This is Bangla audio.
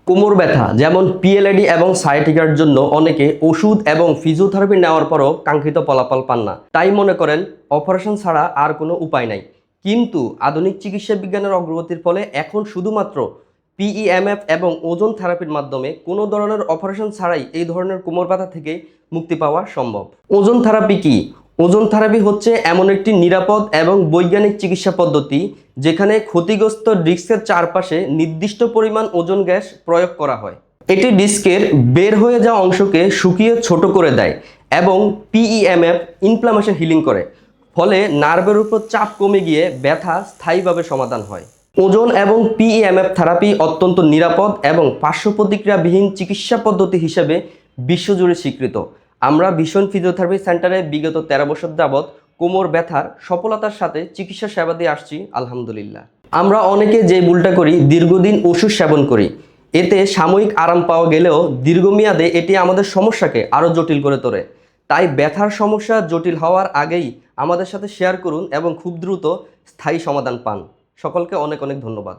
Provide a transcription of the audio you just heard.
কোমর ব্যথা যেমন পিএলআইডি এবং সায়াটিকার জন্য অনেকে ওষুধ এবং ফিজিওথেরাপি নেওয়ার পরও কাঙ্ক্ষিত ফলাফল পান না, তাই মনে করেন অপারেশন ছাড়া আর কোনো উপায় নাই। কিন্তু আধুনিক চিকিৎসা বিজ্ঞানের অগ্রগতির ফলে এখন শুধুমাত্র পিইএমএফ এবং ওজন থেরাপির মাধ্যমে কোনো ধরনের অপারেশন ছাড়াই এই ধরনের কোমর ব্যথা থেকে মুক্তি পাওয়া সম্ভব। ওজন থেরাপি কি? ওজন থেরাপি হচ্ছে এমন একটি নিরাপদ এবং বৈজ্ঞানিক চিকিৎসা পদ্ধতি যেখানে ক্ষতিগ্রস্ত ডিস্কের চারপাশে নির্দিষ্ট পরিমাণ ওজন গ্যাস প্রয়োগ করা হয়। এটি ডিস্কের বের হয়ে যাওয়া অংশকে শুকিয়ে ছোট করে দেয় এবং পিইএমএফ ইনফ্লামেশন হিলিং করে, ফলে নার্ভের উপর চাপ কমে গিয়ে ব্যথা স্থায়ীভাবে সমাধান হয়। ওজন এবং পিইএমএফ থেরাপি অত্যন্ত নিরাপদ এবং পার্শ্ব প্রতিক্রিয়াবিহীন চিকিৎসা পদ্ধতি হিসেবে বিশ্বজুড়ে স্বীকৃত। আমরা ভিশন ফিজিওথেরাপি সেন্টারে বিগত 13 বছর যাবৎ কোমর ব্যথার সফলতার সাথে চিকিৎসা সেবা দিয়ে আসছি, আলহামদুলিল্লাহ। আমরা অনেকে যে ভুলটা করি, দীর্ঘদিন ওষুধ সেবন করি। এতে সাময়িক আরাম পাওয়া গেলেও দীর্ঘমেয়াদে এটি আমাদের সমস্যাকে আরও জটিল করে তোলে। তাই ব্যথার সমস্যা জটিল হওয়ার আগেই আমাদের সাথে শেয়ার করুন এবং খুব দ্রুত স্থায়ী সমাধান পান। সকলকে অনেক অনেক ধন্যবাদ।